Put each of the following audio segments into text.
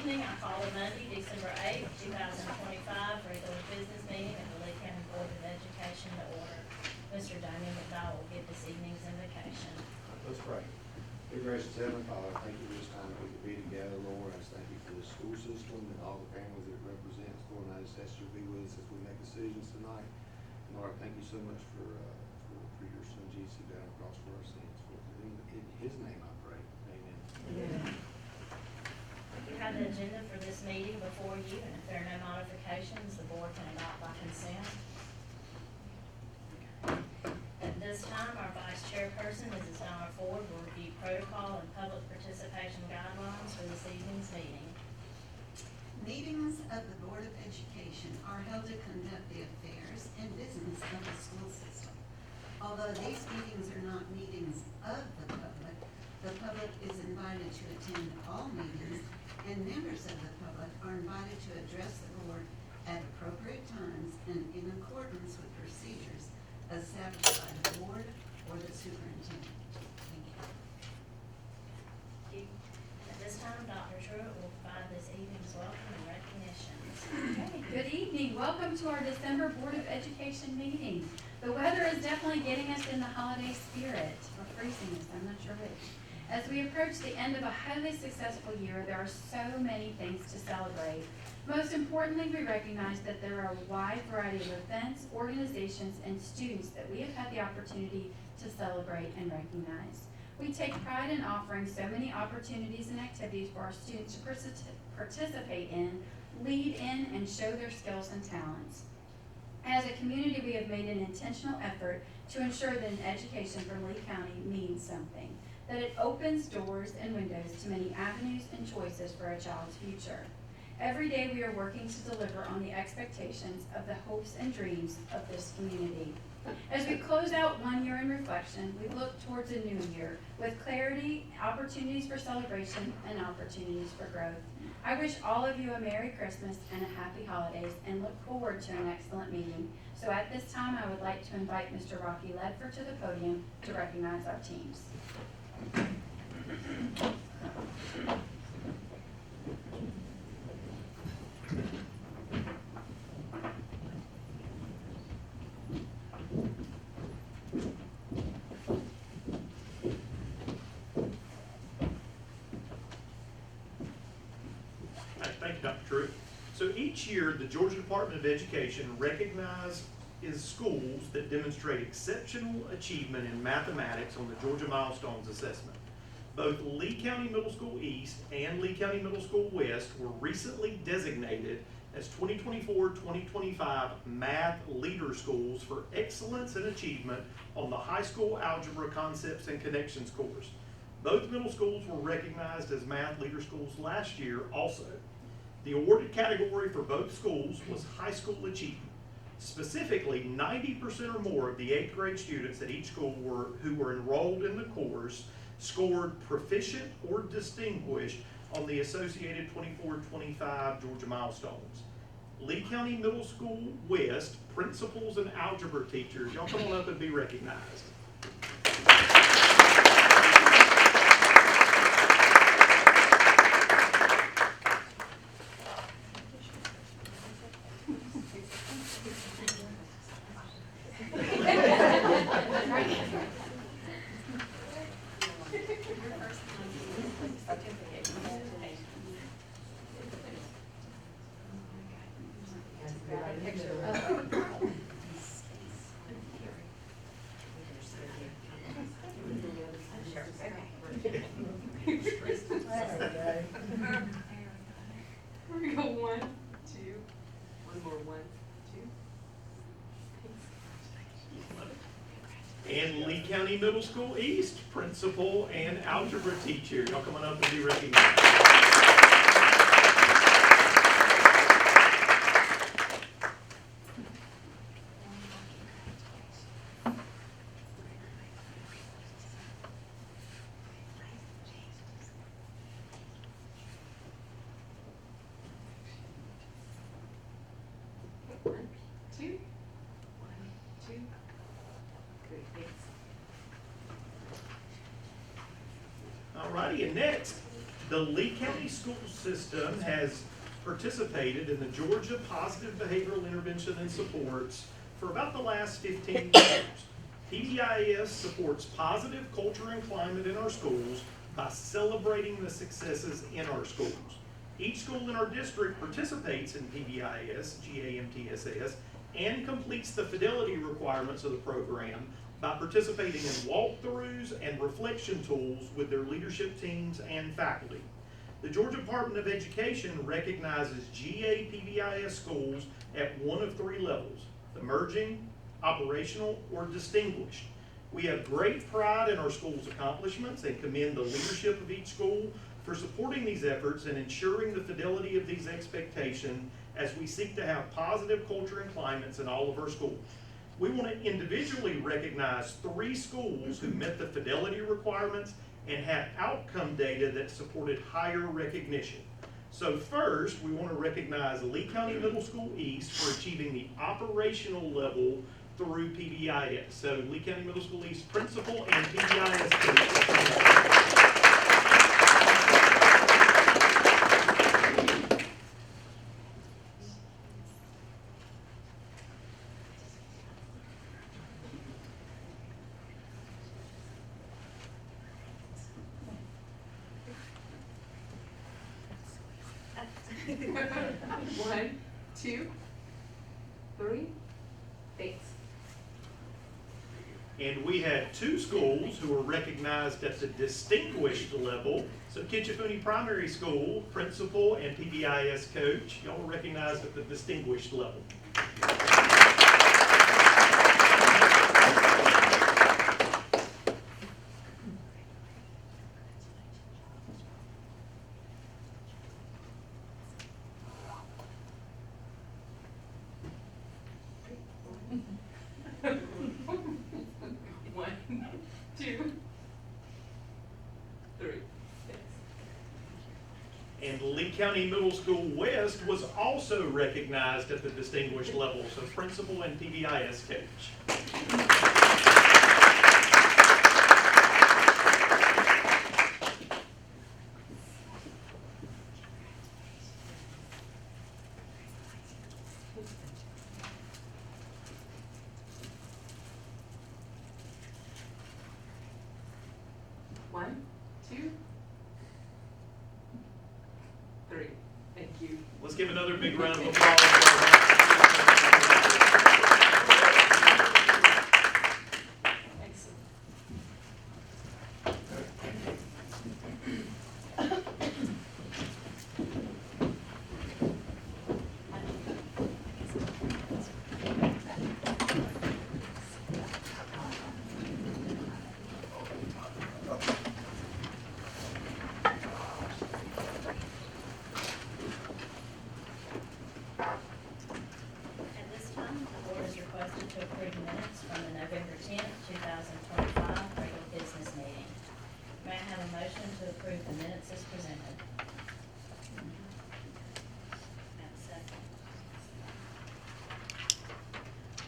evening, I call the Monday, December 8th, 2025, regular business meeting of the Lee County Board of Education to order. Mr. Daniel McDowell will give this evening's invocation. Let's pray. Dear gracious Heavenly Father, thank you for this time that we can be together, Lord. I just thank you for the school system and all the families that it represents, Lord. And I just ask you to be with us as we make decisions tonight. And Lord, I thank you so much for your son Jesus who died on the cross for our sins. In his name I pray. Amen. Amen. You have the agenda for this meeting before you, and if there are no modifications, the board can adopt by consent. At this time, our vice chairperson, Mrs. Donna Ford, will review protocol and public participation guidelines for this evening's meeting. Meetings of the Board of Education are held to conduct the affairs and business of the school system. Although these meetings are not meetings of the public is invited to attend all meetings, and members of the public are invited to address the board at appropriate times and in accordance with procedures established by the board or the superintendent. Thank you. Thank you. At this time, Dr. Truitt will provide this evening's welcome and recognitions. Okay, good evening. Welcome to our December Board of Education meeting. The weather is definitely getting us in the holiday spirit, or freezing us, I'm not sure which. As we approach the end of a highly successful year, there are so many things to celebrate. Most importantly, we recognize that there are a wide variety of events, organizations, and students that we have had the opportunity to celebrate and recognize. We take pride in offering so many opportunities and activities for our students to participate in, lead in, and show their skills and talents. As a community, we have made an intentional effort to ensure that an education from Lee County means something, that it opens doors and windows to many avenues and choices for a child's future. Every day we are working to deliver on the expectations of the hopes and dreams of this community. As we close out one year in reflection, we look towards a new year with clarity, opportunities for celebration, and opportunities for growth. I wish all of you a Merry Christmas and a Happy Holidays and look forward to an excellent meeting. So at this time, I would like to invite Mr. Rocky Ledford to the podium to recognize our teams. Thank you, Dr. Truitt. So each year, the Georgia Department of Education recognizes schools that demonstrate exceptional achievement in mathematics on the Georgia Milestones Assessment. Both Lee County Middle School East and Lee County Middle School West were recently designated as 2024-2025 Math Leader Schools for excellence and achievement on the high school algebra concepts and connections course. Both middle schools were recognized as Math Leader Schools last year also. The awarded category for both schools was high school achievement. Specifically, 90% or more of the 8th grade students at each school who were enrolled in the course scored proficient or distinguished on the associated 24-25 Georgia milestones. Lee County Middle School West principals and algebra teachers, y'all come on up and be recognized. We're gonna go 1, 2, one more 1, 2. And Lee County Middle School East principal and algebra teacher, y'all come on up and be recognized. Alrighty, and next, The Lee County School System has participated in the Georgia Positive Behavioral Intervention and Supports for about the last 15 years. PBIS supports positive culture and climate in our schools by celebrating the successes in our schools. Each school in our district participates in PBIS, GAMTSS, and completes the fidelity requirements of the program by participating in walkthroughs and reflection tools with their leadership teams and faculty. The Georgia Department of Education recognizes GA PBIS schools at one of three levels: emerging, operational, or distinguished. We have great pride in our school's accomplishments and commend the leadership of each school for supporting these efforts and ensuring the fidelity of these expectations as we seek to have positive culture and climates in all of our schools. We want to individually recognize 3 schools who met the fidelity requirements and had outcome data that supported higher recognition. So first, we want to recognize Lee County Middle School East for achieving the operational level through PBIS. So Lee County Middle School East principal and PBIS coach. One, two, three, thanks. And we had 2 schools who were recognized at the distinguished level. So Kitchafuni Primary School, principal and PBIS coach, y'all were recognized at the distinguished level. One, two, three, thanks. And Lee County Middle School West was also recognized at the distinguished level, so principal and PBIS coach. One, two, three. Thank you. Let's give another big round of applause. Excellent. At this time, the board is requested to approve minutes from the November 10th, 2025 regular business meeting. May I have a motion to approve the minutes as presented? And a second.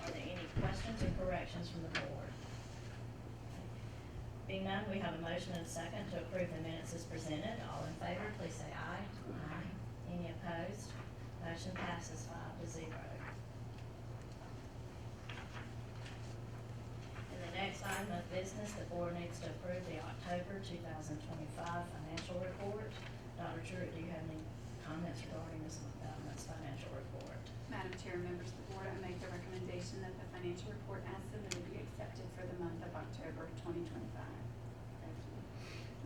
Are there any questions or corrections from the board? Being none, we have a motion and a second to approve the minutes as presented. All in favor, please say aye. Aye. Any opposed? Motion passes 5-0. In the next item of business, the board needs to approve the October 2025 financial report. Dr. Truitt, do you have any comments regarding this financial report? Madam Chair, members of the board, I make the recommendation that the financial report as submitted be accepted for the month of October 2025. Thank you.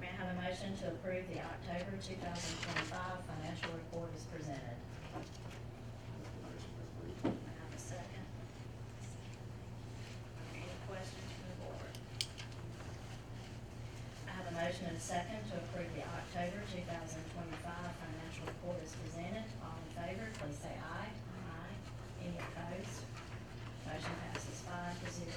May I have a motion to approve the October 2025 financial report as presented? May I have a second? Any questions from the board? I have a motion and a second to approve the October 2025 financial report as presented. All in favor, please say aye. Aye. Any opposed? Motion passes 5-0.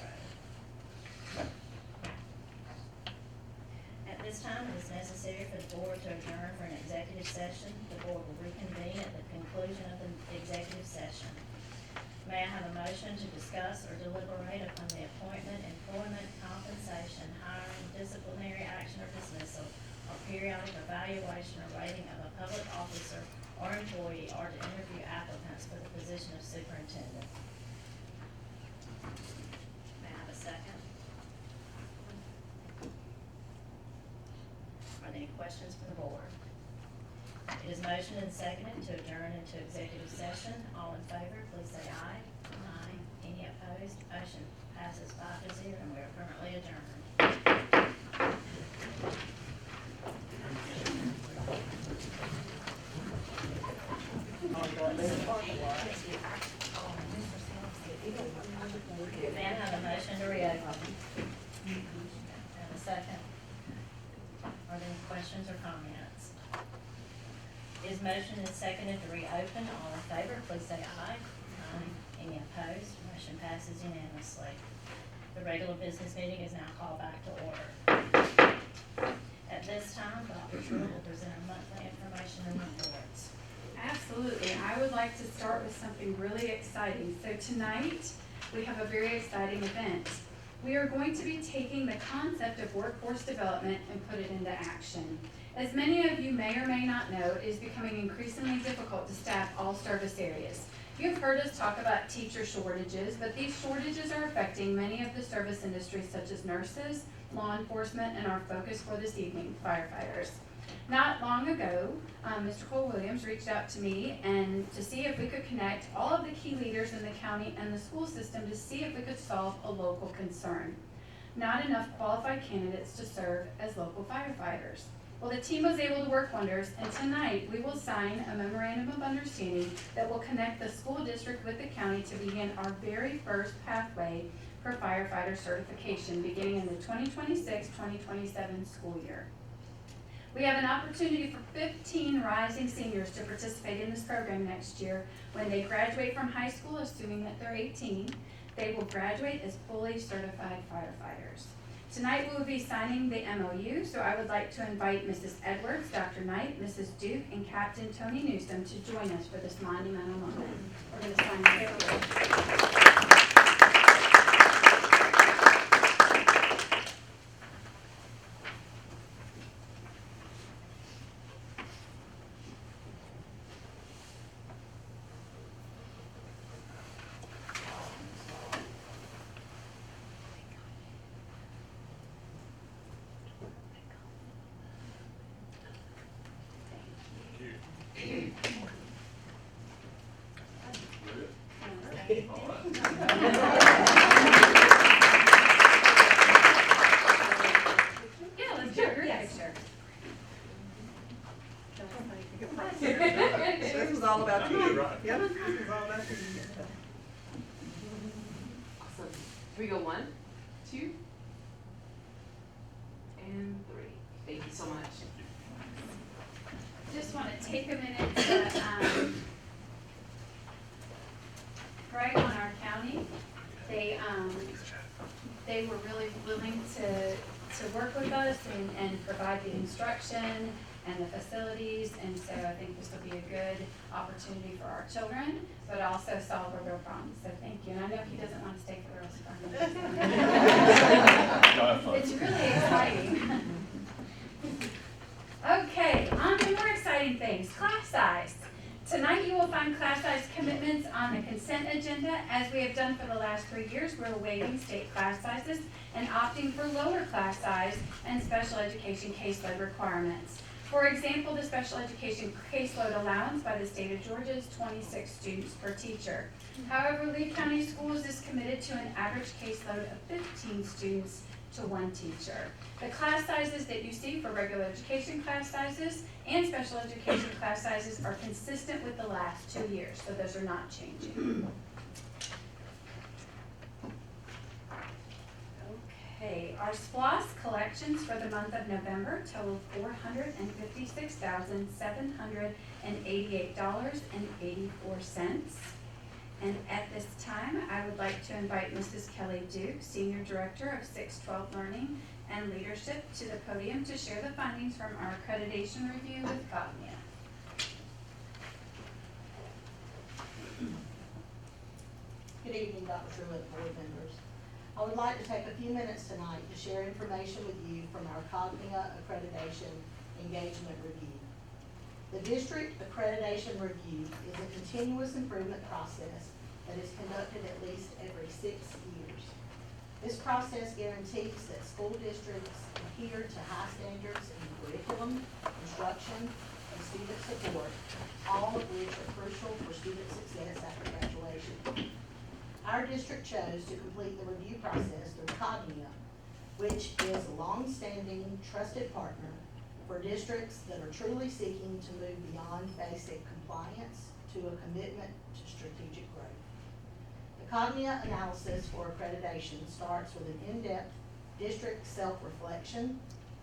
At this time, it is necessary for the board to adjourn for an executive session. The board will reconvene at the conclusion of the executive session. May I have a motion to discuss or deliberate upon the appointment, employment, compensation, hiring, disciplinary action, or dismissal, or periodic evaluation or rating of a public officer or employee, or to interview applicants for the position of superintendent. May I have a second? Are there any questions for the board? It is motioned and seconded to adjourn into executive session. All in favor, please say aye. Aye. Any opposed? Motion passes 5-0, and we are currently adjourned. May I have a motion to reopen? And a second. Are there any questions or comments? Is motion and seconded to reopen. All in favor, please say aye. Aye. Any opposed? Motion passes unanimously. The regular business meeting is now called back to order. At this time, Dr. True will present our monthly information and reports. Absolutely. I would like to start with something really exciting. So tonight, we have a very exciting event. We are going to be taking the concept of workforce development and put it into action. As many of you may or may not know, it is becoming increasingly difficult to staff all service areas. You've heard us talk about teacher shortages, but these shortages are affecting many of the service industries such as nurses, law enforcement, and our focus for this evening, firefighters. Not long ago, Mr. Cole Williams reached out to me and to see if we could connect all of the key leaders in the county and the school system to see if we could solve a local concern. Not enough qualified candidates to serve as local firefighters. Well, the team was able to work wonders, and tonight we will sign a memorandum of understanding that will connect the school district with the county to begin our very first pathway for firefighter certification beginning in the 2026-2027 school year. We have an opportunity for 15 rising seniors to participate in this program next year. When they graduate from high school, assuming that they're 18, they will graduate as fully certified firefighters. Tonight we will be signing the MOU, so I would like to invite Mrs. Edwards, Dr. Knight, Mrs. Duke, and Captain Tony Newsom to join us for this monumental moment. We're going to sign the paperwork. Yeah, let's do a group picture. This was all about you, right? Yep, this was all about you. Awesome. Here we go, 1, 2, and 3. Thank you so much. Just want to take a minute to brag on our county. They were really willing to work with us and provide the instruction and the facilities, and so I think this will be a good opportunity for our children, but also solve a real problem. So thank you, and I know he doesn't want to stay for the rest of our meeting. It's really exciting. Okay, on to more exciting things, class size. Tonight you will find class size commitments on the consent agenda. As we have done for the last 3 years, we're waiving state class sizes and opting for lower class size and special education caseload requirements. For example, the special education caseload allowance by the state of Georgia is 26 students per teacher. However, Lee County Schools is committed to an average caseload of 15 students to 1 teacher. The class sizes that you see for regular education class sizes and special education class sizes are consistent with the last 2 years, so those are not changing. Okay, our SPLOS collections for the month of November totaled $456,788.84. And at this time, I would like to invite Mrs. Kelly Duke, Senior Director of 612 Learning and Leadership, to the podium to share the findings from our accreditation review with Cognia. Good evening, Dr. Truitt, board members. I would like to take a few minutes tonight to share information with you from our Cognia accreditation engagement review. The district accreditation review is a continuous improvement process that is conducted at least every 6 years. This process guarantees that school districts adhere to high standards in curriculum, instruction, and student support, all of which are crucial for student success after graduation. Our district chose to complete the review process through Cognia, which is a long-standing, trusted partner for districts that are truly seeking to move beyond basic compliance to a commitment to strategic growth. The Cognia analysis for accreditation starts with an in-depth district self-reflection,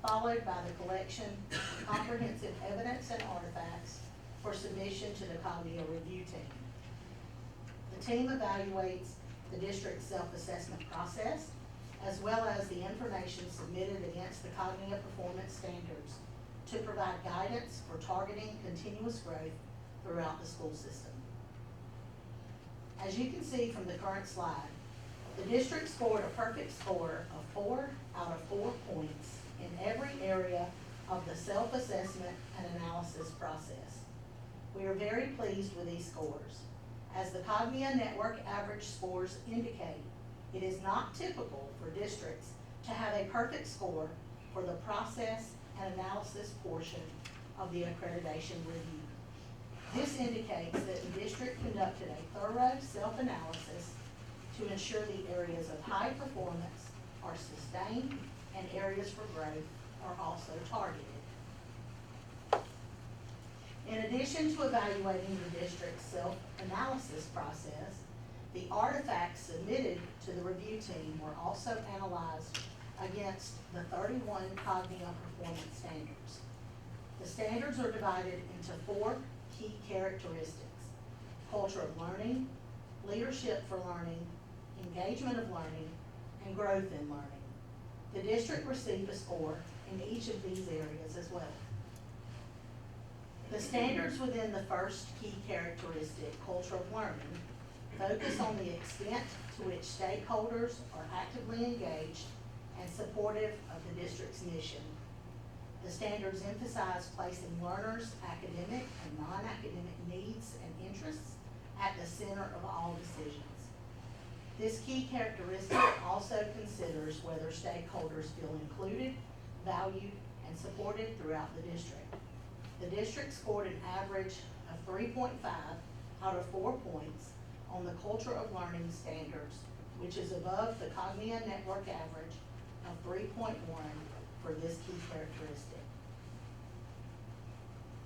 followed by the collection of comprehensive evidence and artifacts for submission to the Cognia review team. The team evaluates the district's self-assessment process, as well as the information submitted against the Cognia performance standards to provide guidance for targeting continuous growth throughout the school system. As you can see from the current slide, the district scored a perfect score of 4 out of 4 points in every area of the self-assessment and analysis process. We are very pleased with these scores. As the Cognia network average scores indicate, it is not typical for districts to have a perfect score for the process and analysis portion of the accreditation review. This indicates that the district conducted a thorough self-analysis to ensure the areas of high performance are sustained and areas for growth are also targeted. In addition to evaluating the district's self-analysis process, the artifacts submitted to the review team were also analyzed against the 31 Cognia performance standards. The standards are divided into 4 key characteristics: culture of learning, leadership for learning, engagement of learning, and growth in learning. The district received a score in each of these areas as well. The standards within the first key characteristic, culture of learning, focus on the extent to which stakeholders are actively engaged and supportive of the district's mission. The standards emphasize placing learners' academic and non-academic needs and interests at the center of all decisions. This key characteristic also considers whether stakeholders feel included, valued, and supported throughout the district. The district scored an average of 3.5 out of 4 points on the culture of learning standards, which is above the Cognia network average of 3.1 for this key characteristic.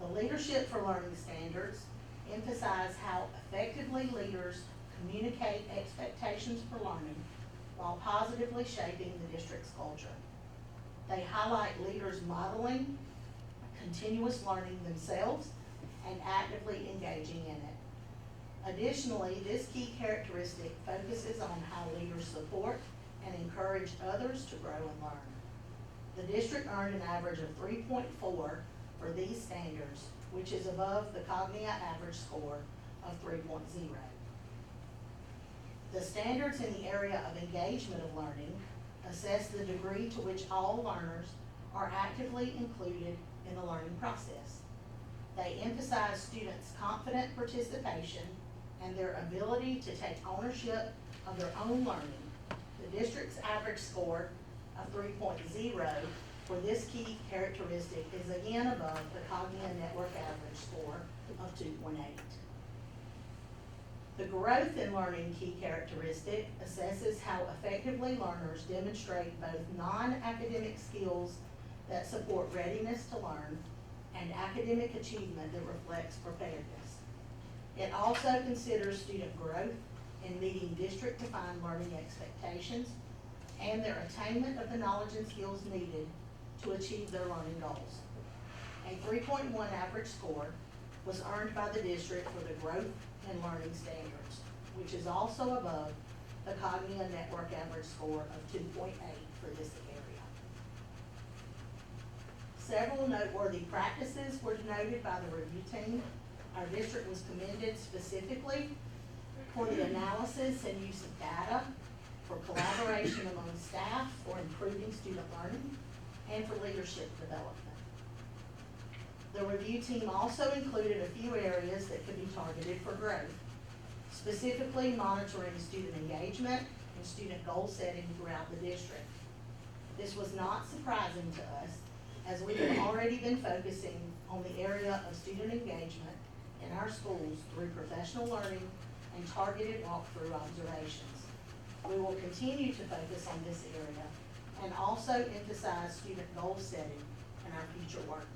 The leadership for learning standards emphasize how effectively leaders communicate expectations for learning while positively shaping the district's culture. They highlight leaders modeling continuous learning themselves and actively engaging in it. Additionally, this key characteristic focuses on how leaders support and encourage others to grow and learn. The district earned an average of 3.4 for these standards, which is above the Cognia average score of 3.0. The standards in the area of engagement of learning assess the degree to which all learners are actively included in the learning process. They emphasize students' confident participation and their ability to take ownership of their own learning. The district's average score of 3.0 for this key characteristic is again above the Cognia network average score of 2.8. The growth in learning key characteristic assesses how effectively learners demonstrate both non-academic skills that support readiness to learn and academic achievement that reflects preparedness. It also considers student growth in meeting district-defined learning expectations and their attainment of the knowledge and skills needed to achieve their learning goals. A 3.1 average score was earned by the district for the growth and learning standards, which is also above the Cognia network average score of 2.8 for this area. Several noteworthy practices were denoted by the review team. Our district was commended specifically for the analysis and use of data, for collaboration among staff for improving student learning, and for leadership development. The review team also included a few areas that could be targeted for growth, specifically monitoring student engagement and student goal setting throughout the district. This was not surprising to us, as we have already been focusing on the area of student engagement in our schools through professional learning and targeted walkthrough observations. We will continue to focus on this area and also emphasize student goal setting in our future work.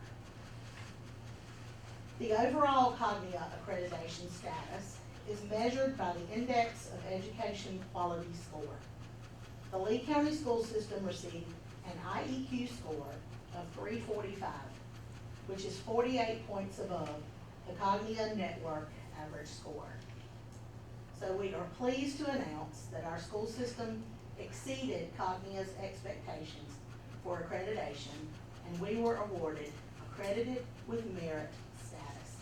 The overall Cognia accreditation status is measured by the Index of Education Quality Score. The Lee County School System received an IEQ score of 345, which is 48 points above the Cognia Network average score. So we are pleased to announce that our school system exceeded Cognia's expectations for accreditation, and we were awarded Accredited with Merit status.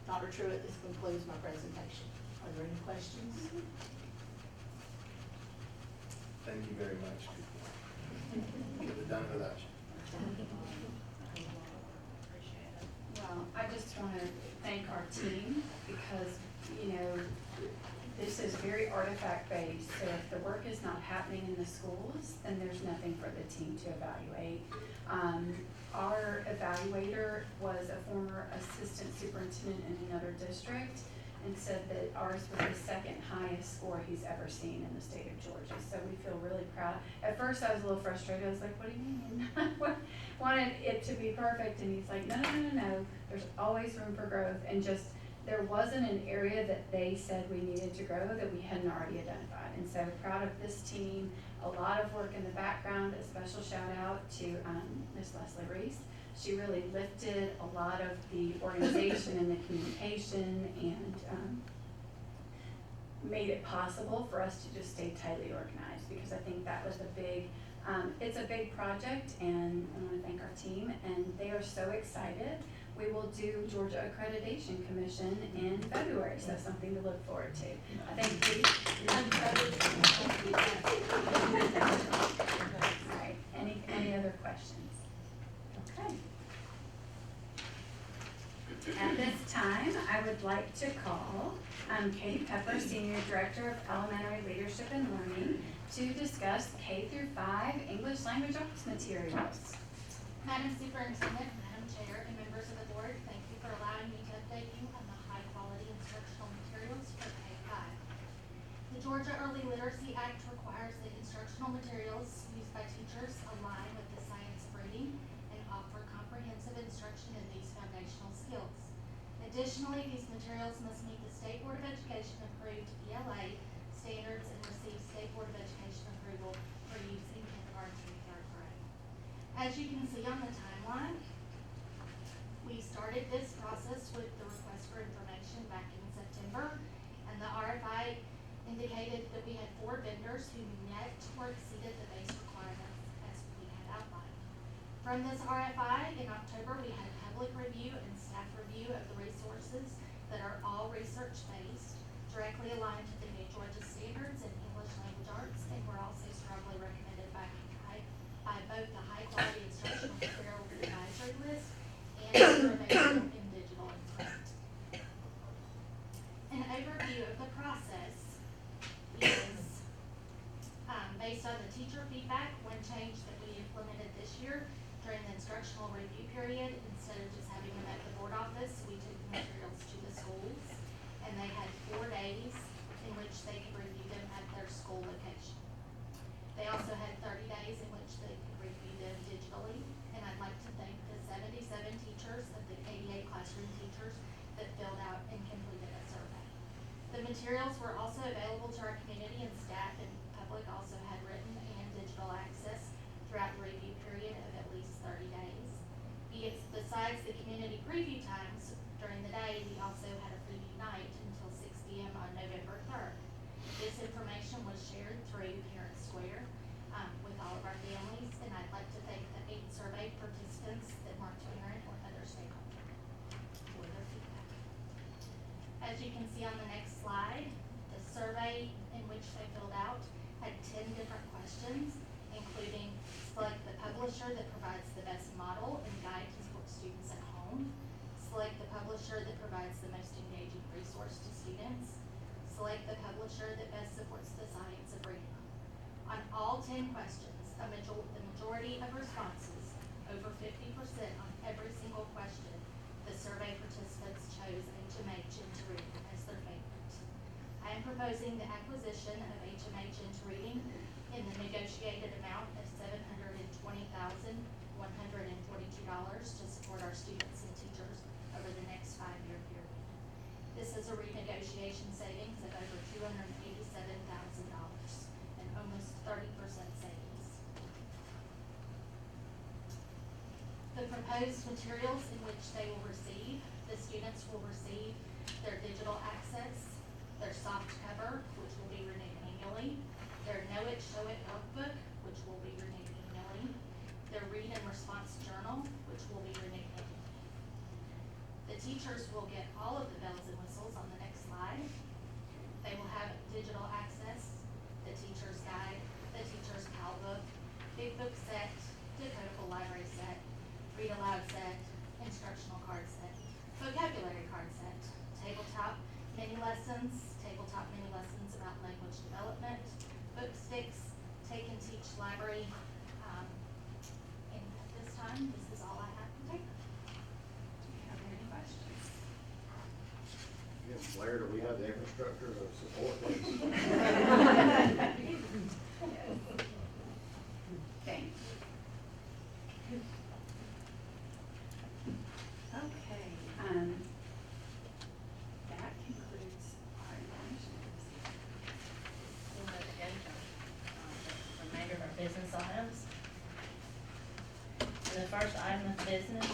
Dr. Truitt, this concludes my presentation. Are there any questions? Thank you very much. Could have done it without you. Well, I just want to thank our team because, you know, this is very artifact-based, so if the work is not happening in the schools, then there's nothing for the team to evaluate. Our evaluator was a former assistant superintendent in another district and said that ours was the second highest score he's ever seen in the state of Georgia. So we feel really proud. At first I was a little frustrated. I was like, what do you mean? I wanted it to be perfect. And he's like, no. There's always room for growth. And just, there wasn't an area that they said we needed to grow that we hadn't already identified. And so proud of this team. A lot of work in the background. A special shout out to Ms. Leslie Reese. She really lifted a lot of the organization and the communication and made it possible for us to just stay tightly organized, because I think that was a big, it's a big project, and I want to thank our team, and they are so excited. We will do Georgia Accreditation Commission in February, so something to look forward to. I think all right, any other questions? Okay. At this time, I would like to call Katie Pepper, Senior Director of Elementary Leadership and Learning, to discuss K through 5 English Language Arts materials. Madam Superintendent, Madam Chair, and members of the board, thank you for allowing me to update you on the high-quality instructional materials for K-5. The Georgia Early Literacy Act requires that instructional materials used by teachers align with the science of reading and offer comprehensive instruction in these foundational skills. Additionally, these materials must meet the State Board of Education approved ELA standards and receive State Board of Education approval for use in kindergarten through 3rd grade. As you can see on the timeline, we started this process with the request for information back in September, and the RFI indicated that we had 4 vendors who met or exceeded the base requirements as we had outlined. From this RFI, in October, we had public review and staff review of the resources that are all research-based, directly aligned to the new Georgia standards in English language arts, and were also strongly recommended by both the High Quality Instructional Material Advisory List and the Available in Digital and Print. An overview of the process is based on the teacher feedback. One change that we implemented this year during the instructional review period, instead of just having them at the board office, we took the materials to the schools, and they had 4 days in which they could review them at their school location. They also had 30 days in which they could review them digitally, and I'd like to thank the 77 teachers of the 88 classroom teachers that filled out and completed a survey. The materials were also available to our community, and staff and public also had written and digital access throughout the review period of at least 30 days. Besides the community preview times during the day, we also had a preview night until 6 p.m. on November 3rd. This information was shared through Parent Square with all of our families, and I'd like to thank the 8 survey participants that weren't parent or other stakeholders for their feedback. As you can see on the next slide, the survey in which they filled out had 10 different questions, including select the publisher that provides the best model and guide to support students at home, own. Select the publisher that provides the most engaging resource to students. Select the publisher that best supports the science of reading. On all 10 questions, the majority of responses, over 50% on every single question, the survey participants chose HMH into reading as their favorite. I am proposing the acquisition of HMH into reading in the negotiated amount of $720,142 to support our students and teachers over the next 5-year period. This is a renegotiation savings of over $287,000 and almost 30% savings. The proposed materials in which they will receive, the students will receive their digital access, their soft cover, which will be renewed annually, their Know It, Show It workbook, which will be renewed annually, their Read and Response journal, which will be renewed annually. The teachers will get all of the bells and whistles on the next slide. They will have digital access, the teacher's guide, the teacher's PAL book, big book set, decodable library set, read aloud set, instructional card set, vocabulary card set, tabletop mini lessons about language development, book sticks, Take and Teach library, and at this time, this is all I have to take. Do you have any questions? Yes, Blair, do we have the infrastructure to support this? Thank you. Okay, that concludes our initiatives. We'll move ahead to the remainder of our business items. And the first item of business,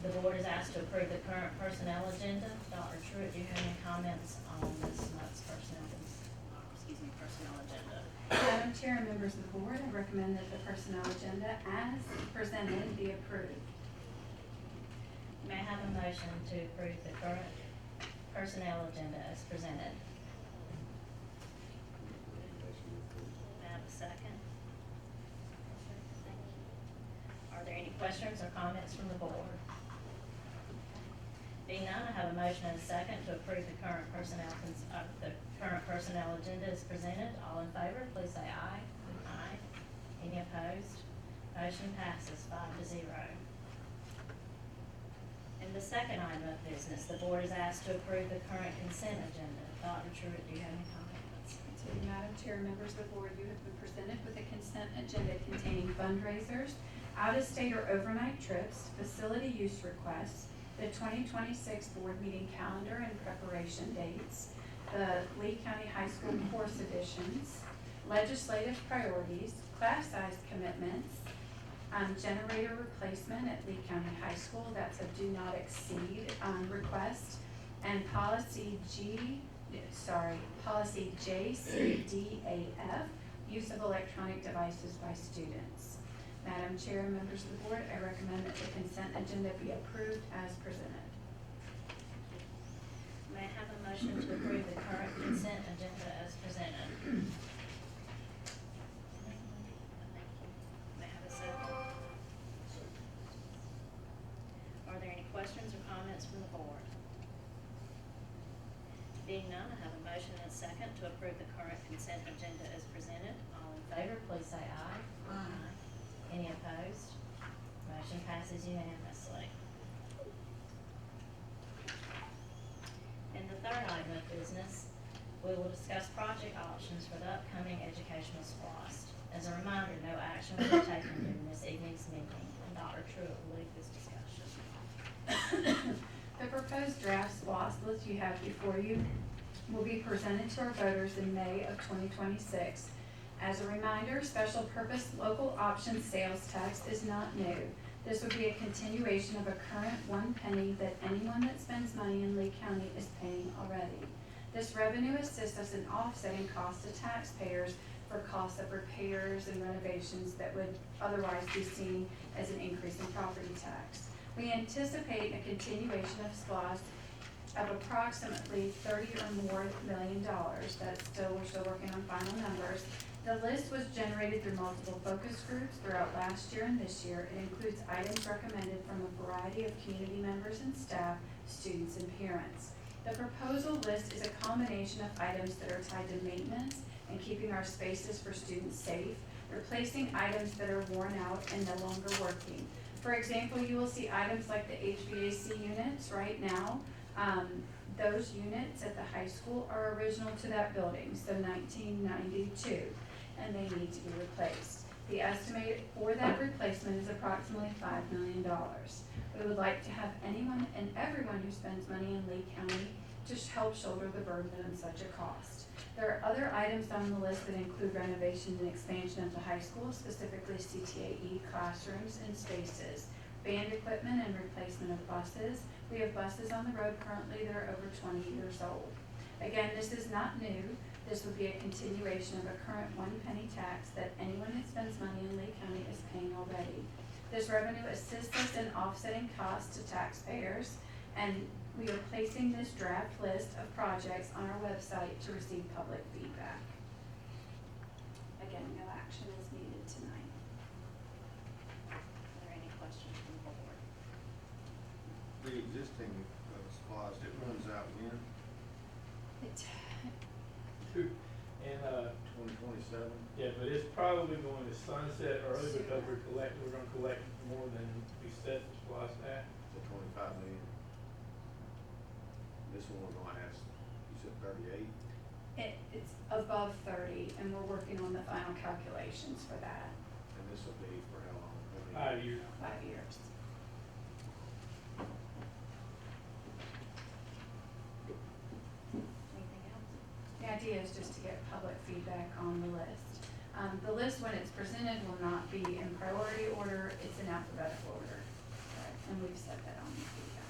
the board is asked to approve the current personnel agenda. Dr. Truitt, do you have any comments on this month's personnel agenda? Madam Chair and members of the board, I recommend that the personnel agenda as presented be approved. May I have a motion to approve the current personnel agenda as presented? May I have a second? Are there any questions or comments from the board? Being none, I have a motion and a second to approve the current personnel agenda as presented. All in favor, please say aye. Aye. Any opposed? Motion passes 5-0. And the second item of business, the board is asked to approve the current consent agenda. Dr. Truitt, do you have any comments? To you, Madam Chair, members of the board, you have been presented with a consent agenda containing fundraisers, out-of-state or overnight trips, facility use requests, the 2026 board meeting calendar and preparation dates, the Lee County High School course additions, legislative priorities, class size commitments, generator replacement at Lee County High School, that's a do not exceed request, and policy JCDAF, use of electronic devices by students. Madam Chair and members of the board, I recommend that the consent agenda be approved as presented. May I have a motion to approve the current consent agenda as presented? May I have a second? Are there any questions or comments from the board? Being none, I have a motion and a second to approve the current consent agenda as presented. All in favor, please say aye. Aye. Any opposed? Motion passes unanimously. And the third item of business, we will discuss project options for the upcoming educational SPLOST. As a reminder, no action will be taken during this evening's meeting, and Dr. Truitt will lead this discussion. The proposed draft SPLOST list you have before you will be presented to our voters in May of 2026. As a reminder, special purpose local option sales tax is not new. This would be a continuation of a current 1 penny that anyone that spends money in Lee County is paying already. This revenue assists us in offsetting costs to taxpayers for costs of repairs and renovations that would otherwise be seen as an increase in property tax. We anticipate a continuation of SPLOST of approximately $30 or more million. We're still working on final numbers. The list was generated through multiple focus groups throughout last year and this year. It includes items recommended from a variety of community members and staff, students, and parents. The proposal list is a combination of items that are tied to maintenance and keeping our spaces for students safe, replacing items that are worn out and no longer working. For example, you will see items like the HVAC units right now. Those units at the high school are original to that building, so 1992, and they need to be replaced. The estimate for that replacement is approximately $5 million. We would like to have anyone and everyone who spends money in Lee County to help shoulder the burden of such a cost. There are other items on the list that include renovations and expansion of the high school, specifically CTAE classrooms and spaces, band equipment and replacement of buses. We have buses on the road currently that are over 20 years old. Again, this is not new. This would be a continuation of a current 1 penny tax that anyone that spends money in Lee County is paying already. This revenue assists us in offsetting costs to taxpayers, and we are placing this draft list of projects on our website to receive public feedback. Again, no action is needed tonight. Are there any questions from the board? The existing supplies, it runs out when? And, 2027? yeah, but it's probably going to sunset early because we're gonna collect more than we set the SPOS at. So 25 million. This one we're gonna ask, you said 38? It's above 30, and we're working on the final calculations for that. And this will be for how long? 5 years. 5 years. Anything else? The idea is just to get public feedback on the list. The list, when it's presented, will not be in priority order, it's in alphabetical order. And we've set that on the feedback.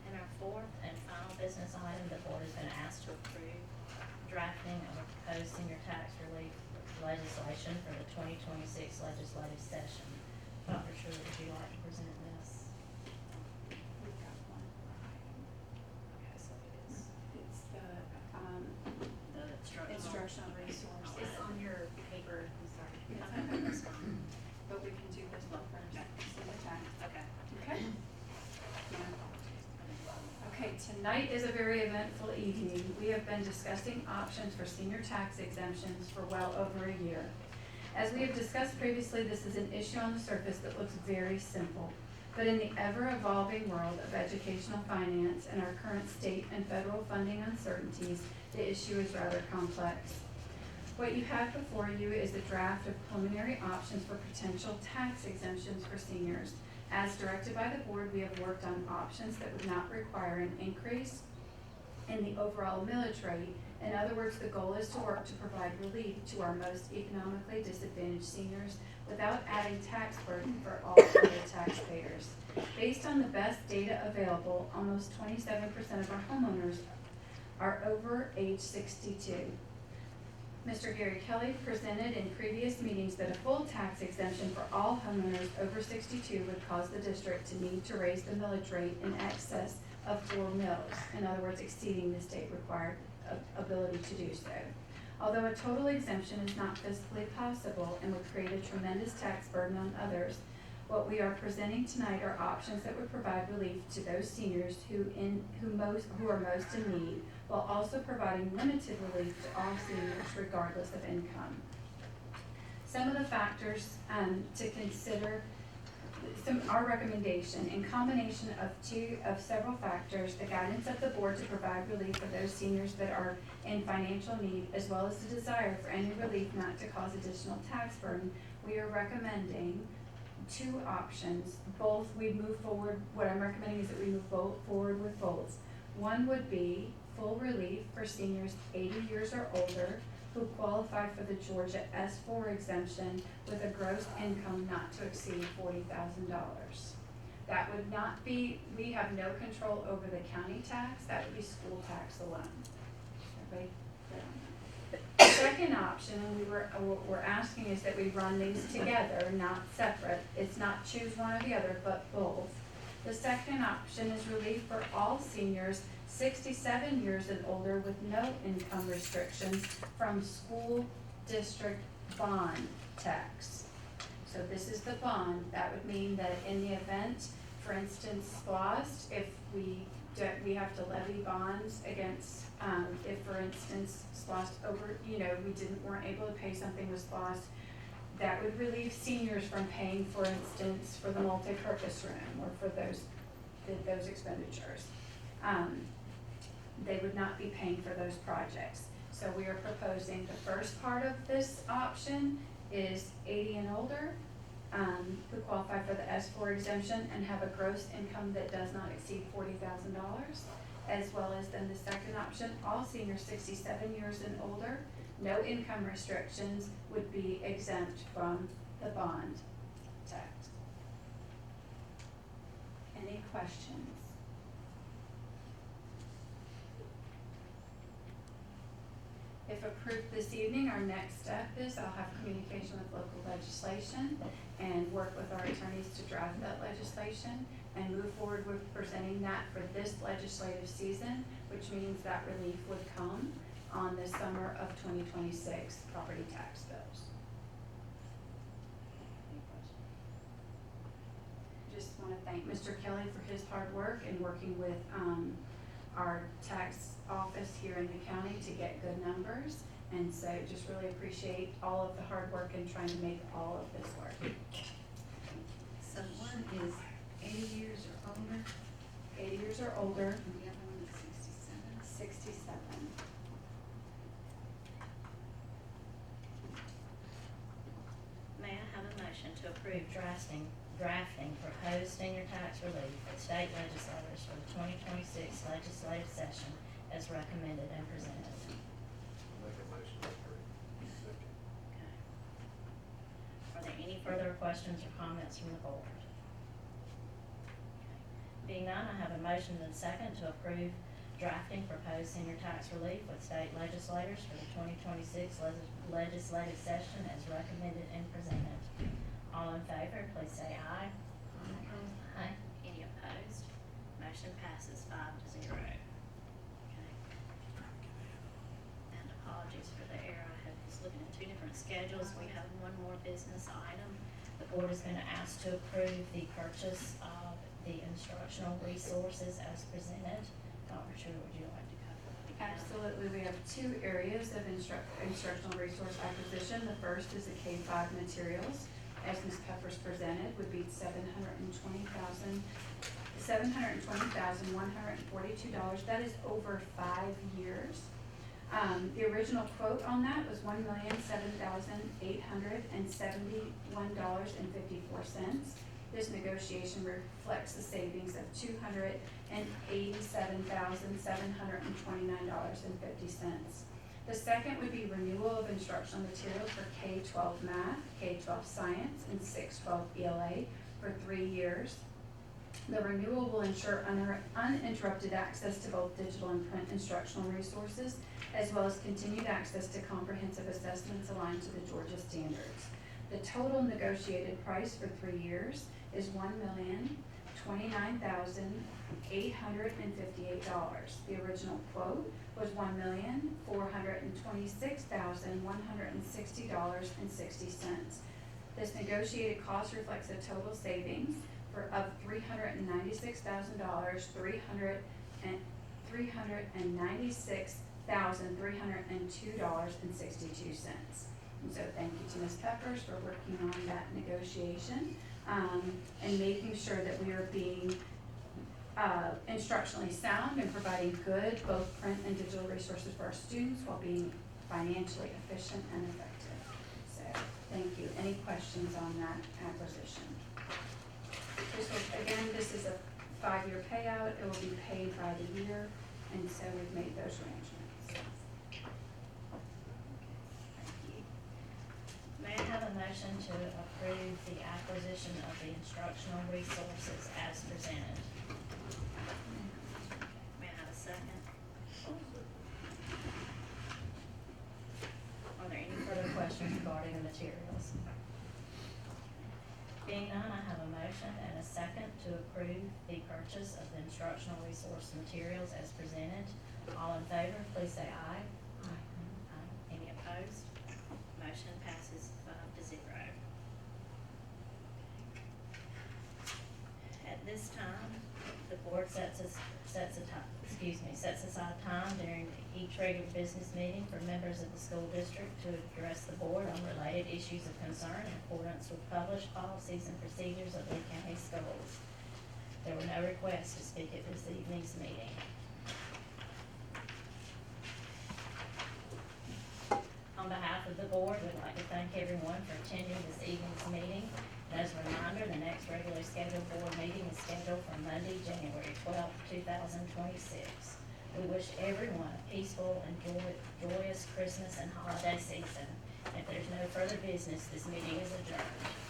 And our fourth and final business item, the board has been asked to approve drafting of a proposed senior tax relief legislation for the 2026 legislative session. Dr. Shirley, would you like to present this? We've got one more item. Okay, so it is It's the the instructional resource. It's on your paper, I'm sorry. It's Okay, okay. that's fine. But we can do this one first. See the time. Okay. Okay? Okay, tonight is a very eventful evening. We have been discussing options for senior tax exemptions for well over a year. As we have discussed previously, this is an issue on the surface that looks very simple. But in the ever-evolving world of educational finance and our current state and federal funding uncertainties, the issue is rather complex. What you have before you is a draft of preliminary options for potential tax exemptions for seniors. As directed by the board, we have worked on options that would not require an increase in the overall millage rate. In other words, the goal is to work to provide relief to our most economically disadvantaged seniors without adding tax burden for all other taxpayers. Based on the best data available, almost 27% of our homeowners are over age 62. Mr. Gary Kelly presented in previous meetings that a full tax exemption for all homeowners over 62 would cause the district to need to raise the millage rate in excess of 4 mills, in other words, exceeding the state required ability to do so. Although a total exemption is not fiscally possible and would create a tremendous tax burden on others, what we are presenting tonight are options that would provide relief to those seniors who are most in need, while also providing limited relief to all seniors regardless of income. Some of the factors to consider, our recommendation, in combination of several factors, the guidance of the board to provide relief for those seniors that are in financial need, as well as the desire for any relief not to cause additional tax burden, we are recommending 2 options. Both, we move forward, what I'm recommending is that we move forward with both. One would be full relief for seniors 80 years or older who qualify for the Georgia S4 exemption with a gross income not to exceed $40,000. That would not be, we have no control over the county tax, that would be school tax alone. Everybody clear on that? The second option, and what we're asking is that we run these together, not separate. It's not choose one or the other, but both. The second option is relief for all seniors 67 years and older with no income restrictions from school district bond tax. So this is the bond. That would mean that in the event, for instance, SPOSS, if we have to levy bonds against, if for instance, SPOSS weren't able to pay something with SPOSS, that would relieve seniors from paying, for instance, for the multi-purpose room or for those expenditures. They would not be paying for those projects. So we are proposing the first part of this option is 80 and older, who qualify for the S4 exemption and have a gross income that does not exceed $40,000, as well as then the second option, all seniors 67 years and older, no income restrictions, would be exempt from the bond tax. Any questions? If approved this evening, our next step is I'll have communication with local legislation and work with our attorneys to draft that legislation and move forward with presenting that for this legislative season, which means that relief would come on the summer of 2026 property tax bills. Just want to thank Mr. Kelly for his hard work in working with our tax office here in the county to get good numbers. And so just really appreciate all of the hard work in trying to make all of this work. So one is 80 years or older, 80 years or older, and the other one is 67. 67. May I have a motion to approve drafting proposed senior tax relief with state legislators for the 2026 legislative session as recommended and presented? Make a motion to approve. Second. Okay. Are there any further questions or comments from the board? Okay. Being none, I have a motion and a second to approve drafting proposed senior tax relief with state legislators for the 2026 legislative session as recommended and presented. All in favor, please say aye. Aye. Any opposed? Motion passes 5-0. Okay. And apologies for the error. I was looking at two different schedules. We have one more business item. The board is going to ask to approve the purchase of the instructional resources as presented. Dr. Schuler, would you like to cover that? Absolutely. We have two areas of instructional resource acquisition. The first is the K-5 materials. As Ms. Peppers presented, would be $720,142. That is over 5 years. The original quote on that was $1,007,871.54. This negotiation reflects the savings of $287,729.50. The second would be renewal of instructional materials for K-12 math, K-12 science, and 6-12 ELA for 3 years. The renewal will ensure uninterrupted access to both digital and print instructional resources, as well as continued access to comprehensive assessments aligned to the Georgia standards. The total negotiated price for 3 years is $1,029,858. The original quote was $1,426,160.60. This negotiated cost reflects a total savings of $396,302.62. And so thank you to Ms. Peppers for working on that negotiation and making sure that we are being instructionally sound and providing good both print and digital resources for our students while being financially efficient and effective. So thank you. Any questions on that acquisition? This is a 5-year payout. It will be paid by the year, and so we've made those arrangements. Thank you. May I have a motion to approve the acquisition of the instructional resources as presented? May I have a second? Are there any further questions regarding the materials? Being none, I have a motion and a second to approve the purchase of the instructional resource materials as presented. All in favor, please say aye. Aye. Any opposed? Motion passes 5-0. At this time, the board sets aside time during each regular business meeting for members of the school district to address the board on related issues of concern in accordance with published policies and procedures of Lee County Schools. There were no requests to speak at this evening's meeting. On behalf of the board, we'd like to thank everyone for attending this evening's meeting. As a reminder, the next regularly scheduled board meeting is scheduled for Monday, January 12th, 2026. We wish everyone a peaceful and joyous Christmas and holiday season. If there's no further business, this meeting is adjourned.